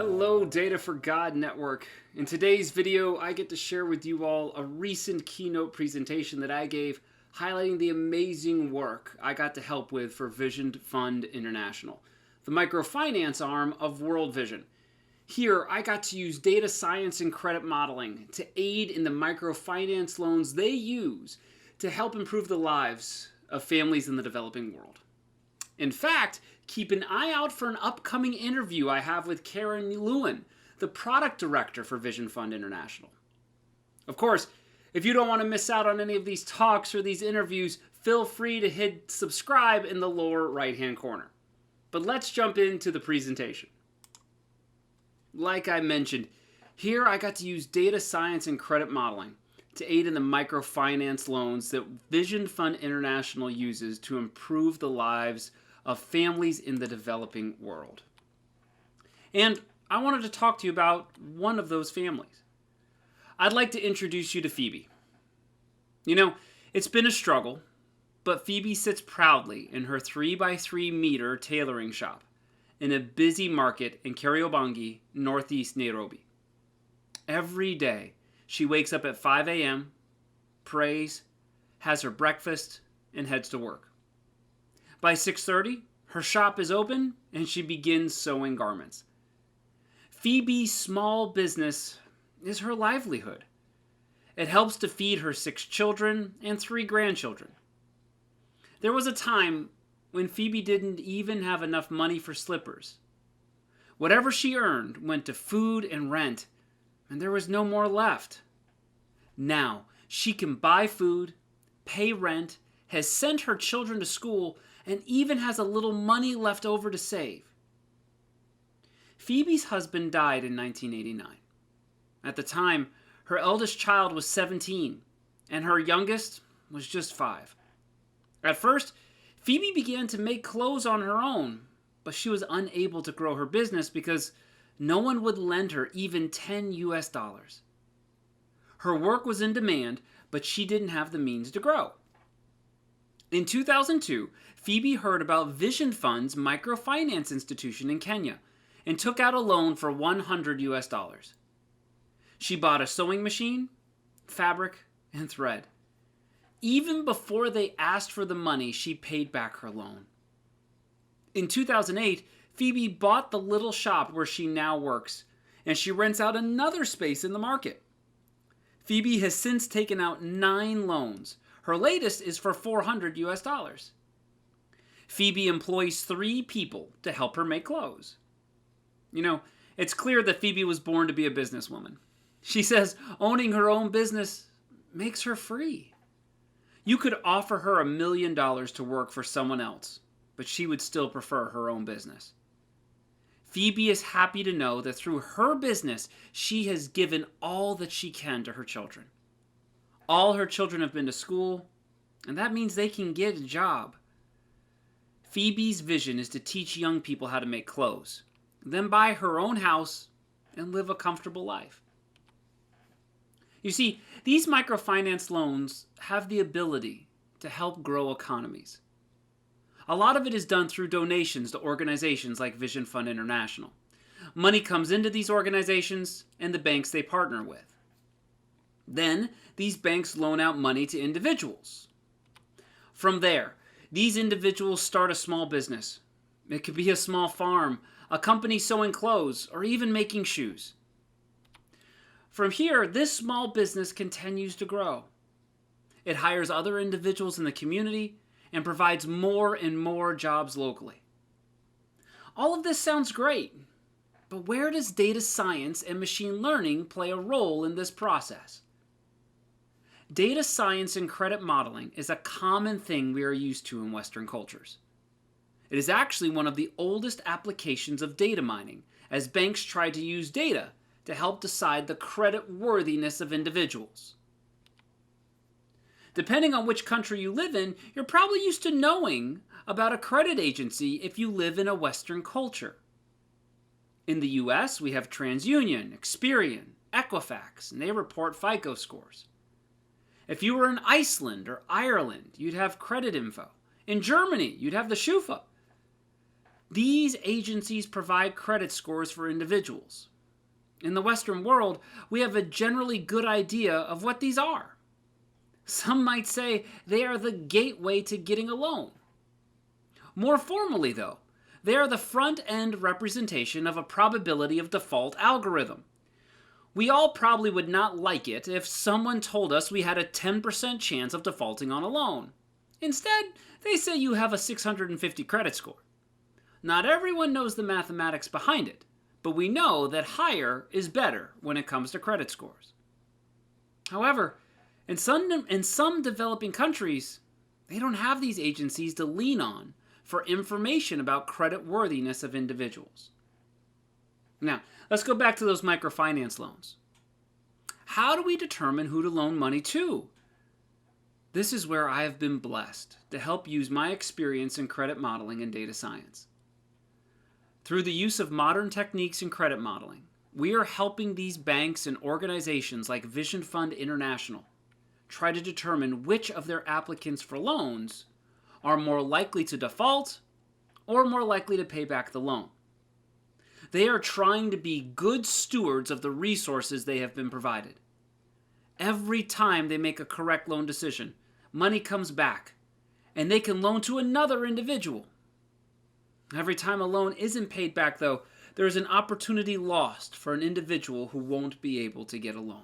Hello, Data for God Network. In today's video, I get to share with you all a recent keynote presentation that I gave highlighting the amazing work I got to help with for VisionFund International, the microfinance arm of World Vision. Here, I got to use data science and credit modeling to aid in the microfinance loans they use to help improve the lives of families in the developing world. In fact, keep an eye out for an upcoming interview I have with Karen Lewin, the product director for VisionFund International. Of course, if you don't want to miss out on any of these talks or these interviews, feel free to hit subscribe in the lower right-hand corner. But let's jump into the presentation. Like I mentioned, here I got to use data science and credit modeling to aid in the microfinance loans that VisionFund International uses to improve the lives of families in the developing world. And I wanted to talk to you about one of those families. I'd like to introduce you to Phoebe. You know, it's been a struggle, but Phoebe sits proudly in her 3x3 meter tailoring shop in a busy market in Kariobangi, northeast Nairobi. Every day, she wakes up at 5 a.m., prays, has her breakfast, and heads to work. By 6:30, her shop is open and she begins sewing garments. Phoebe's small business is her livelihood. It helps to feed her 6 children and 3 grandchildren. There was a time when Phoebe didn't even have enough money for slippers. Whatever she earned went to food and rent, and there was no more left. Now, she can buy food, pay rent, has sent her children to school, and even has a little money left over to save. Phoebe's husband died in 1989. At the time, her eldest child was 17, and her youngest was just 5. At first, Phoebe began to make clothes on her own, but she was unable to grow her business because no one would lend her even $10. Her work was in demand, but she didn't have the means to grow. In 2002, Phoebe heard about VisionFund's microfinance institution in Kenya and took out a loan for $100. She bought a sewing machine, fabric, and thread. Even before they asked for the money, she paid back her loan. In 2008, Phoebe bought the little shop where she now works, and she rents out another space in the market. Phoebe has since taken out 9 loans. Her latest is for $400. Phoebe employs 3 people to help her make clothes. You know, it's clear that Phoebe was born to be a businesswoman. She says owning her own business makes her free. You could offer her $1 million to work for someone else, but she would still prefer her own business. Phoebe is happy to know that through her business, she has given all that she can to her children. All her children have been to school, and that means they can get a job. Phoebe's vision is to teach young people how to make clothes, then buy her own house and live a comfortable life. You see, these microfinance loans have the ability to help grow economies. A lot of it is done through donations to organizations like VisionFund International. Money comes into these organizations and the banks they partner with. Then, these banks loan out money to individuals. From there, these individuals start a small business. It could be a small farm, a company sewing clothes, or even making shoes. From here, this small business continues to grow. It hires other individuals in the community and provides more and more jobs locally. All of this sounds great, but where does data science and machine learning play a role in this process? Data science and credit modeling is a common thing we are used to in Western cultures. It is actually one of the oldest applications of data mining, as banks try to use data to help decide the credit worthiness of individuals. Depending on which country you live in, you're probably used to knowing about a credit agency if you live in a Western culture. In the US, we have TransUnion, Experian, Equifax, and they report FICO scores. If you were in Iceland or Ireland, you'd have credit info. In Germany, you'd have the Schufa. These agencies provide credit scores for individuals. In the Western world, we have a generally good idea of what these are. Some might say they are the gateway to getting a loan. More formally, though, they are the front-end representation of a probability of default algorithm. We all probably would not like it if someone told us we had a 10% chance of defaulting on a loan. Instead, they say you have a 650 credit score. Not everyone knows the mathematics behind it, but we know that higher is better when it comes to credit scores. However, in some developing countries, they don't have these agencies to lean on for information about credit worthiness of individuals. Now, let's go back to those microfinance loans. How do we determine who to loan money to? This is where I have been blessed to help use my experience in credit modeling and data science. Through the use of modern techniques in credit modeling, we are helping these banks and organizations like VisionFund International try to determine which of their applicants for loans are more likely to default or more likely to pay back the loan. They are trying to be good stewards of the resources they have been provided. Every time they make a correct loan decision, money comes back, and they can loan to another individual. Every time a loan isn't paid back, though, there is an opportunity lost for an individual who won't be able to get a loan.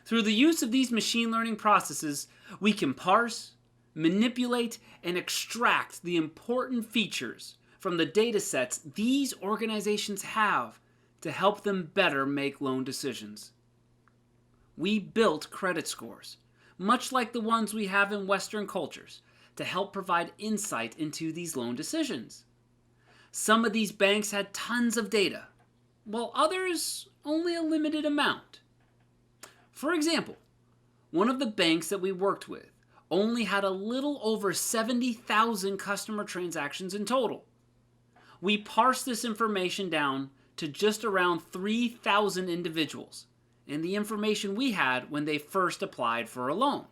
Through the use of these machine learning processes, we can parse, manipulate, and extract the important features from the data sets these organizations have to help them better make loan decisions. We built credit scores, much like the ones we have in Western cultures, to help provide insight into these loan decisions. Some of these banks had tons of data, while others only a limited amount. For example, one of the banks that we worked with only had a little over 70,000 customer transactions in total. We parsed this information down to just around 3,000 individuals and the information we had when they first applied for a loan.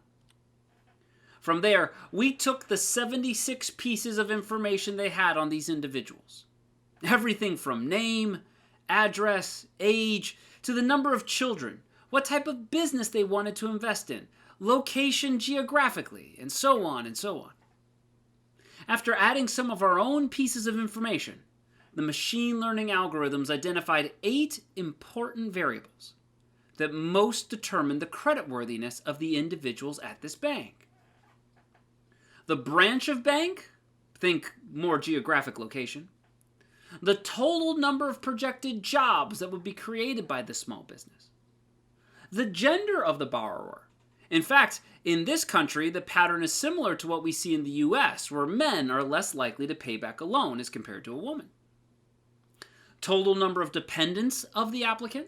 From there, we took the 76 pieces of information they had on these individuals. Everything from name, address, age, to the number of children, what type of business they wanted to invest in, location geographically, and so on and so on. After adding some of our own pieces of information, the machine learning algorithms identified 8 important variables that most determine the creditworthiness of the individuals at this bank. The branch of bank, think more geographic location. The total number of projected jobs that would be created by this small business. The gender of the borrower. In fact, in this country, the pattern is similar to what we see in the US, where men are less likely to pay back a loan as compared to a woman. Total number of dependents of the applicant.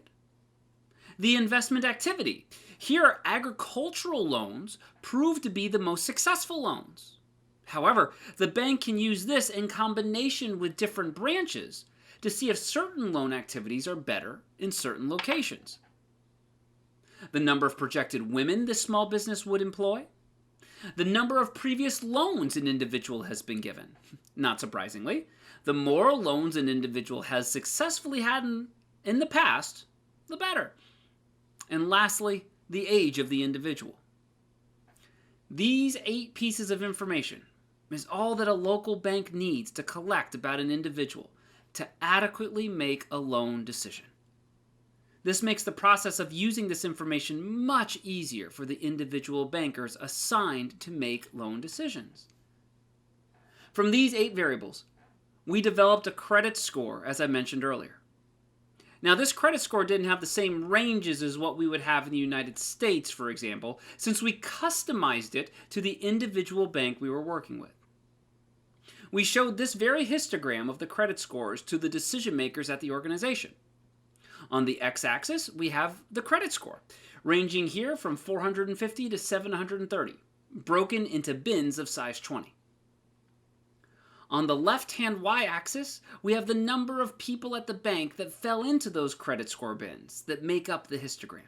The investment activity. Here, agricultural loans prove to be the most successful loans. However, the bank can use this in combination with different branches to see if certain loan activities are better in certain locations. The number of projected women this small business would employ. The number of previous loans an individual has been given. Not surprisingly, the more loans an individual has successfully had in the past, the better. And lastly, the age of the individual. These 8 pieces of information is all that a local bank needs to collect about an individual to adequately make a loan decision. This makes the process of using this information much easier for the individual bankers assigned to make loan decisions. From these 8 variables, we developed a credit score, as I mentioned earlier. Now, this credit score didn't have the same ranges as what we would have in the United States, for example, since we customized it to the individual bank we were working with. We showed this very histogram of the credit scores to the decision makers at the organization. On the x-axis, we have the credit score, ranging here from 450 to 730, broken into bins of size 20. On the left-hand y-axis, we have the number of people at the bank that fell into those credit score bins that make up the histogram.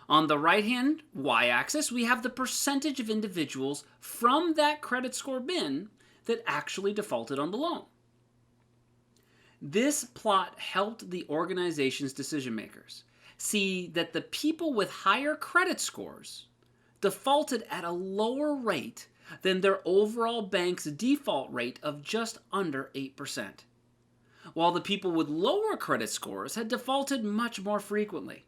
On the right-hand y-axis, we have the percentage of individuals from that credit score bin that actually defaulted on the loan. This plot helped the organization's decision makers see that the people with higher credit scores defaulted at a lower rate than their overall bank's default rate of just under 8%, while the people with lower credit scores had defaulted much more frequently.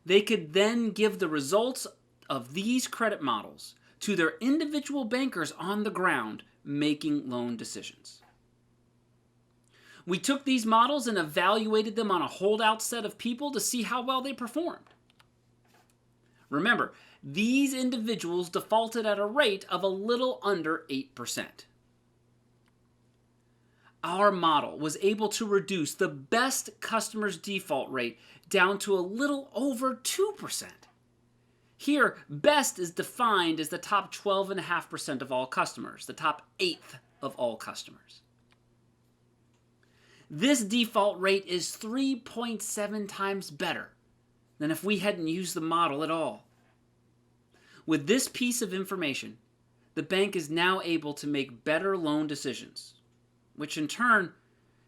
They could then give the results of these credit models to their individual bankers on the ground making loan decisions. We took these models and evaluated them on a holdout set of people to see how well they performed. Remember, these individuals defaulted at a rate of a little under 8%. Our model was able to reduce the best customer's default rate down to a little over 2%. Here, best is defined as the top 12.5% of all customers, the top eighth of all customers. This default rate is 3.7 times better than if we hadn't used the model at all. With this piece of information, the bank is now able to make better loan decisions, which in turn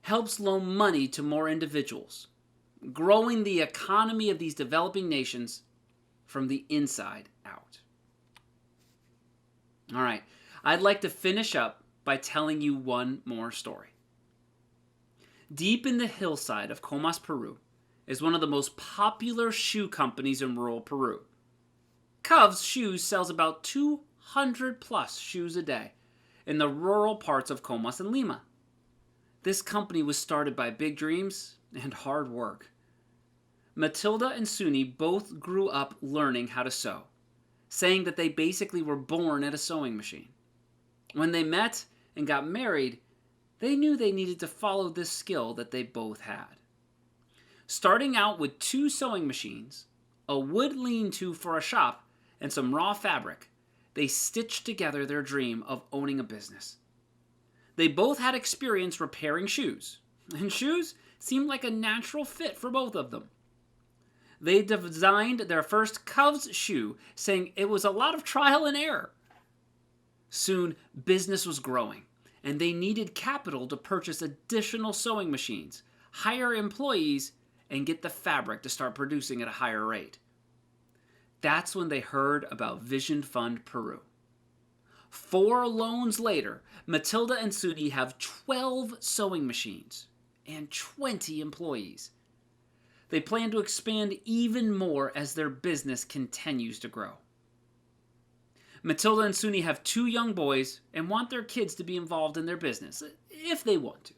helps loan money to more individuals, growing the economy of these developing nations from the inside out. All right, I'd like to finish up by telling you one more story. Deep in the hillside of Comas, Peru, is one of the most popular shoe companies in rural Peru. Cov's Shoes sells about 200 plus shoes a day in the rural parts of Comas and Lima. This company was started by big dreams and hard work. Matilda and Suni both grew up learning how to sew, saying that they basically were born at a sewing machine. When they met and got married, they knew they needed to follow this skill that they both had. Starting out with 2 sewing machines, a wood lean-to for a shop, and some raw fabric, they stitched together their dream of owning a business. They both had experience repairing shoes, and shoes seemed like a natural fit for both of them. They designed their first Cov's shoe, saying it was a lot of trial and error. Soon, business was growing, and they needed capital to purchase additional sewing machines, hire employees, and get the fabric to start producing at a higher rate. That's when they heard about VisionFund Peru. 4 loans later, Matilda and Suni have 12 sewing machines and 20 employees. They plan to expand even more as their business continues to grow. Matilda and Suni have 2 young boys and want their kids to be involved in their business, if they want to.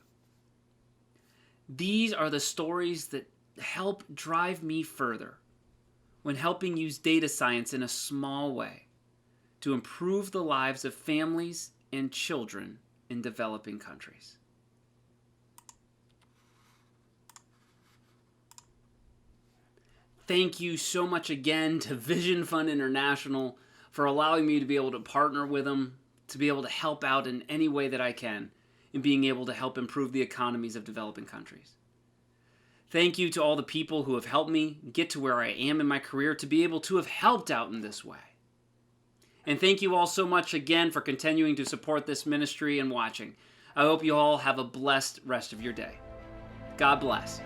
These are the stories that help drive me further when helping use data science in a small way to improve the lives of families and children in developing countries. Thank you so much again to VisionFund International for allowing me to be able to partner with them, to be able to help out in any way that I can in being able to help improve the economies of developing countries. Thank you to all the people who have helped me get to where I am in my career to be able to have helped out in this way. And thank you all so much again for continuing to support this ministry and watching. I hope you all have a blessed rest of your day. God bless.